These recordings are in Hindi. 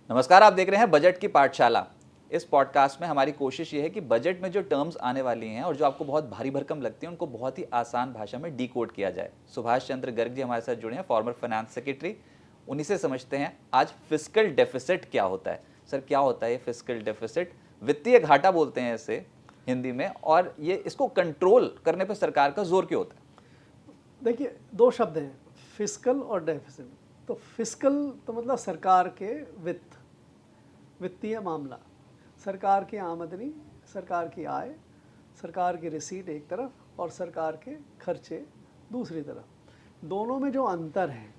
नमस्कार, आप देख रहे हैं बजट की पाठशाला। इस पॉडकास्ट में हमारी कोशिश ये है कि बजट में जो टर्म्स आने वाली हैं और जो आपको बहुत भारी भरकम लगती हैं उनको बहुत ही आसान भाषा में डिकोड किया जाए। सुभाष चंद्र गर्ग जी हमारे साथ जुड़े हैं, फॉर्मर फाइनेंस सेक्रेटरी। उन्हीं से समझते हैं आज फिस्कल डेफिसिट क्या होता है। सर, क्या होता है ये फिस्कल डेफिसिट? वित्तीय घाटा बोलते हैं इसे हिंदी में, और ये इसको कंट्रोल करने पर सरकार का जोर क्यों होता है? देखिए, दो शब्द हैं, फिस्कल और डेफिसिट। तो फिस्कल तो मतलब सरकार के वित्तीय मामला, सरकार की आमदनी, सरकार की आय, सरकार की रिसीट एक तरफ और सरकार के खर्चे दूसरी तरफ। दोनों में जो अंतर है,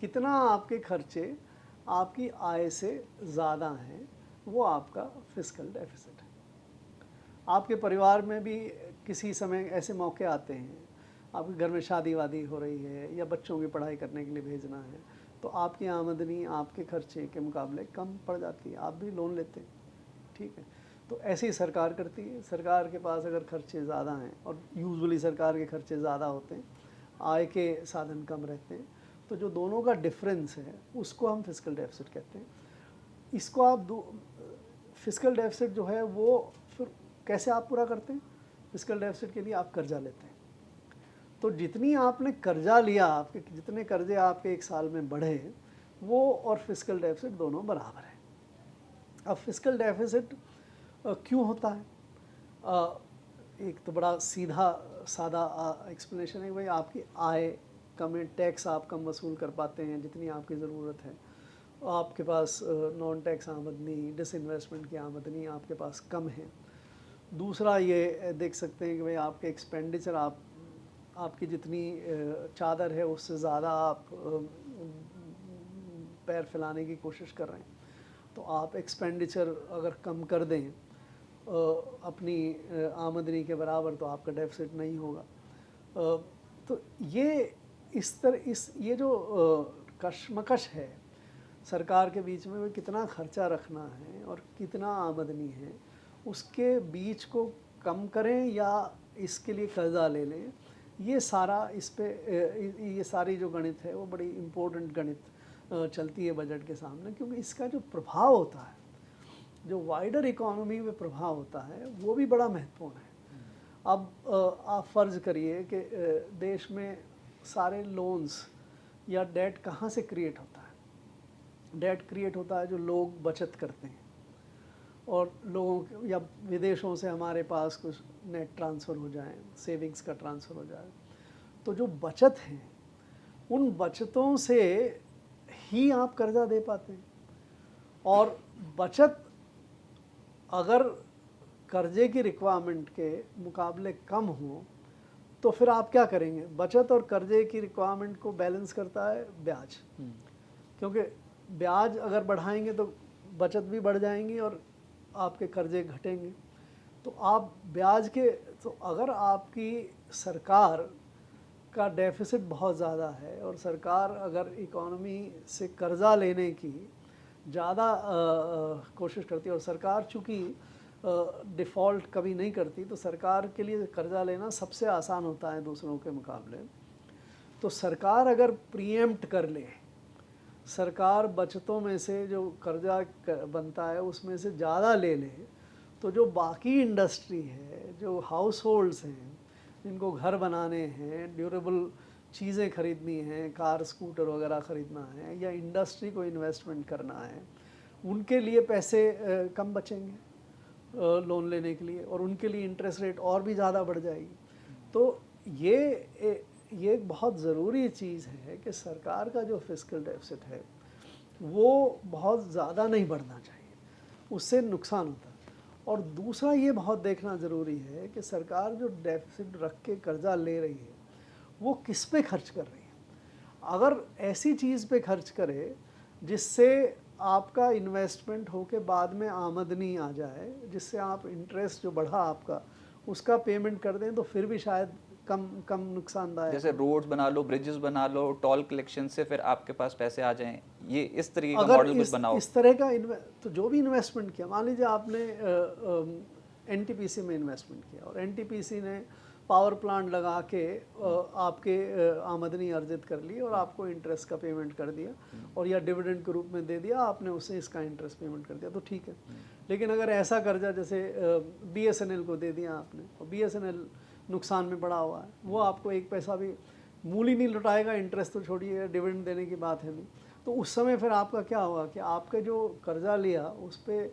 कितना आपके खर्चे आपकी आय से ज़्यादा हैं, वो आपका फिस्कल डेफिसिट है। आपके परिवार में भी किसी समय ऐसे मौके आते हैं, आपके घर में शादी वादी हो रही है या बच्चों की पढ़ाई करने के लिए भेजना है, तो आपकी आमदनी आपके खर्चे के मुकाबले कम पड़ जाती है, आप भी लोन लेते हैं, ठीक है। तो ऐसे ही सरकार करती है। सरकार के पास अगर खर्चे ज़्यादा हैं, और यूजुअली सरकार के खर्चे ज़्यादा होते हैं, आय के साधन कम रहते हैं, तो जो दोनों का डिफरेंस है उसको हम फिस्कल डेफिसिट कहते हैं। इसको आप फिस्कल डेफिसिट जो है वो फिर कैसे आप पूरा करते हैं? फिस्कल डेफिसिट के लिए आप कर्जा लेते हैं। तो जितनी आपने कर्जा लिया, आपके जितने कर्जे आपके एक साल में बढ़े, वो और फिस्कल डेफिसिट दोनों बराबर है। अब फिस्कल डेफिसिट क्यों होता है? एक तो बड़ा सीधा सादा एक्सप्लेनेशन है, भाई आपकी आय कम है, टैक्स आप कम वसूल कर पाते हैं जितनी आपकी ज़रूरत है, आपके पास नॉन टैक्स आमदनी, डिसइन्वेस्टमेंट की आमदनी आपके पास कम है। दूसरा ये देख सकते हैं कि भाई आपके एक्सपेंडिचर, आपकी जितनी चादर है उससे ज़्यादा आप पैर फैलाने की कोशिश कर रहे हैं, तो आप एक्सपेंडिचर अगर कम कर दें अपनी आमदनी के बराबर, तो आपका डेफिसिट नहीं होगा। तो ये ये जो कशमकश है सरकार के बीच में, वो कितना खर्चा रखना है और कितना आमदनी है, उसके बीच को कम करें या इसके लिए कर्जा ले लें, ये सारा ये सारी जो गणित है वो बड़ी इम्पोर्टेंट गणित चलती है बजट के सामने, क्योंकि इसका जो प्रभाव होता है, जो वाइडर इकोनॉमी में प्रभाव होता है, वो भी बड़ा महत्वपूर्ण है। अब आप फ़र्ज़ करिए कि देश में सारे लोन्स या डेट कहाँ से क्रिएट होता है? डेट क्रिएट होता है जो लोग बचत करते हैं, और लोगों या विदेशों से हमारे पास कुछ नेट ट्रांसफ़र हो जाए, सेविंग्स का ट्रांसफ़र हो जाए, तो जो बचत हैं उन बचतों से ही आप कर्जा दे पाते हैं। और बचत अगर कर्जे की रिक्वायरमेंट के मुकाबले कम हो, तो फिर आप क्या करेंगे? बचत और कर्जे की रिक्वायरमेंट को बैलेंस करता है ब्याज, क्योंकि ब्याज अगर बढ़ाएंगे तो बचत भी बढ़ जाएंगी और आपके कर्जे घटेंगे। तो आप ब्याज के, तो अगर आपकी सरकार का डेफिसिट बहुत ज़्यादा है और सरकार अगर इकोनॉमी से कर्जा लेने की ज़्यादा कोशिश करती है, और सरकार चूँकि डिफ़ॉल्ट कभी नहीं करती, तो सरकार के लिए कर्जा लेना सबसे आसान होता है दूसरों के मुकाबले। तो सरकार अगर प्रीएम्प्ट कर ले, सरकार बचतों में से जो कर्जा बनता है उसमें से ज़्यादा ले ले, तो जो बाकी इंडस्ट्री है, जो हाउस होल्ड्स हैं जिनको घर बनाने हैं, ड्यूरेबल चीज़ें खरीदनी हैं, कार स्कूटर वगैरह ख़रीदना है, या इंडस्ट्री को इन्वेस्टमेंट करना है, उनके लिए पैसे कम बचेंगे लोन लेने के लिए, और उनके लिए इंटरेस्ट रेट और भी ज़्यादा बढ़ जाएगी। तो ये एक बहुत ज़रूरी चीज़ है कि सरकार का जो फिस्कल डेफिसिट है वो बहुत ज़्यादा नहीं बढ़ना चाहिए, उससे नुकसान होता है। और दूसरा ये बहुत देखना ज़रूरी है कि सरकार जो डेफिसिट रख के कर्जा ले रही है वो किस पे खर्च कर रही है। अगर ऐसी चीज़ पे खर्च करे जिससे आपका इन्वेस्टमेंट होके बाद में आमदनी आ जाए, जिससे आप इंटरेस्ट जो बढ़ा आपका उसका पेमेंट कर दें, तो फिर भी शायद कम नुकसानदायक। जैसे रोड्स बना लो, ब्रिजेस बना लो, टोल कलेक्शन से फिर आपके पास पैसे आ जाएं, ये इस तरीके का मॉडल कुछ बनाओ। इस तरह का तो जो भी इन्वेस्टमेंट किया, मान लीजिए आपने एनटीपीसी में इन्वेस्टमेंट किया और एनटीपीसी ने पावर प्लांट लगा के आपके आमदनी अर्जित कर ली और आपको इंटरेस्ट का पेमेंट कर दिया और या डिविडेंड के रूप में दे दिया, आपने उसे इसका इंटरेस्ट पेमेंट कर दिया, तो ठीक है। लेकिन अगर ऐसा कर्जा जैसे BSNL को दे दिया आपने और BSNL नुकसान में पड़ा हुआ है, वो आपको एक पैसा भी मूल ही नहीं लौटाएगा, इंटरेस्ट तो छोड़िए, डिविडेंड देने की बात है नहीं, तो उस समय फिर आपका क्या होगा कि आपके जो कर्जा लिया उस पर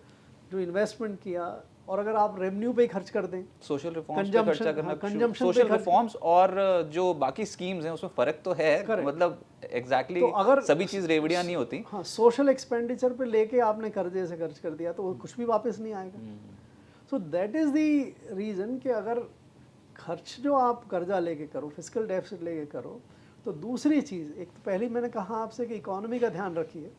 जो इन्वेस्टमेंट किया, और अगर आप रेवेन्यू पे ही खर्च कर दें, सोशल रिफॉर्म्स पे खर्चा करना, कंजम्पशन सोशल रिफॉर्म्स और जो बाकी स्कीम्स हैं उसमें फर्क तो है, मतलब एग्जैक्टली तो अगर सभी चीज रेवड़ियां नहीं होती। हाँ, सोशल एक्सपेंडिचर पे लेके आपने कर्जे से खर्च कर दिया तो वो कुछ भी वापस नहीं आएगा। So that is the reason कि अगर खर्च जो आप कर्जा लेके करो, फिस्कल डेफिसिट लेके करो, तो दूसरी चीज़, एक तो पहली मैंने कहा आपसे कि इकोनॉमी का ध्यान रखिए,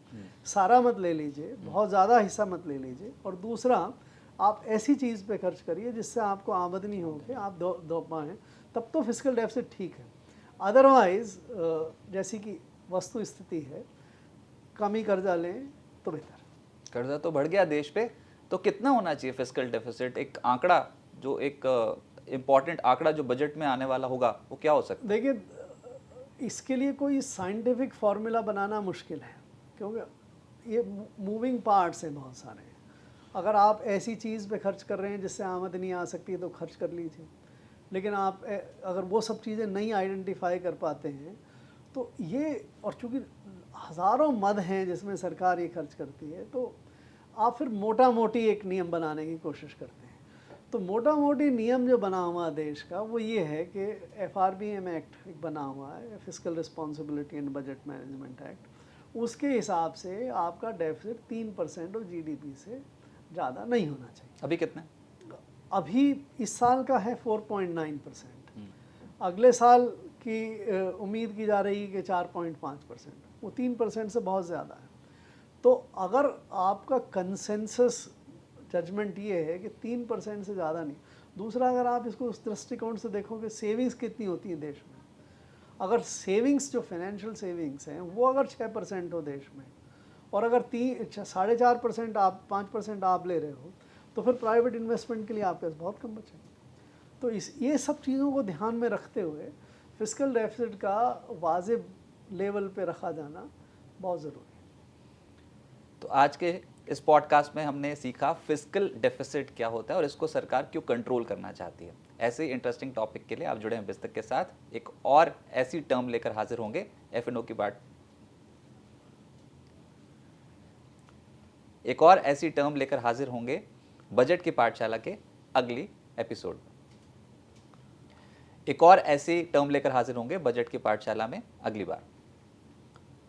सारा मत ले लीजिए, बहुत ज़्यादा हिस्सा मत ले लीजिए, और दूसरा आप ऐसी चीज़ पे खर्च करिए जिससे आपको आमदनी हो के आप दो पाएँ, तब तो फिस्कल डेफिसिट ठीक है। अदरवाइज़ जैसी कि वस्तु स्थिति है, कम ही कर्जा लें तो बेहतर। कर्जा तो बढ़ गया देश पे, तो कितना होना चाहिए फिस्कल डेफिसिट? एक आंकड़ा, जो एक इम्पॉर्टेंट आंकड़ा जो बजट में आने वाला होगा, वो क्या हो सकता है? देखिए, इसके लिए कोई साइंटिफिक फार्मूला बनाना मुश्किल है, क्योंकि ये मूविंग पार्ट्स हैं बहुत सारे। अगर आप ऐसी चीज़ पे खर्च कर रहे हैं जिससे आमदनी आ सकती है तो खर्च कर लीजिए, लेकिन आप अगर वो सब चीज़ें नहीं आइडेंटिफाई कर पाते हैं तो ये, और चूँकि हज़ारों मद हैं जिसमें सरकार ये खर्च करती है, तो आप फिर मोटा मोटी एक नियम बनाने की कोशिश करते हैं। तो मोटा मोटी नियम जो बना हुआ देश का वो ये है कि FRBM एक्ट एक बना हुआ है, fiscal responsibility and budget management act, उसके हिसाब से आपका डेफिसिट 3% ऑफ GDP से ज़्यादा नहीं होना चाहिए। अभी कितना? अभी इस साल का है 4.9%, अगले साल की उम्मीद की जा रही है कि 4.5%, वो 3% से बहुत ज़्यादा है। तो अगर आपका कंसेंसस जजमेंट ये है कि 3% से ज़्यादा नहीं, दूसरा अगर आप इसको उस दृष्टिकोण से देखोगे, सेविंग्स कितनी होती है देश में, अगर सेविंग्स जो फाइनेंशियल सेविंग्स हैं वो अगर 6% हो देश में, और अगर 4.5% आप 5% आप ले रहे हो, तो फिर प्राइवेट इन्वेस्टमेंट के लिए आपके पास बहुत कम बचेगा। तो ये सब चीज़ों को ध्यान में रखते हुए फिस्कल डेफिसिट का वाजिब लेवल पे रखा जाना बहुत ज़रूरी है। तो आज के इस पॉडकास्ट में हमने सीखा फिस्कल डेफिसिट क्या होता है और इसको सरकार क्यों कंट्रोल करना चाहती है। ऐसे ही इंटरेस्टिंग टॉपिक के लिए आप जुड़े हैं बिस्तक के साथ। एक और ऐसी टर्म लेकर हाजिर होंगे F&O की बात, एक और ऐसी टर्म लेकर हाजिर होंगे बजट की पाठशाला के अगली एपिसोड में। एक और ऐसी टर्म लेकर हाजिर होंगे बजट की पाठशाला में अगली बार।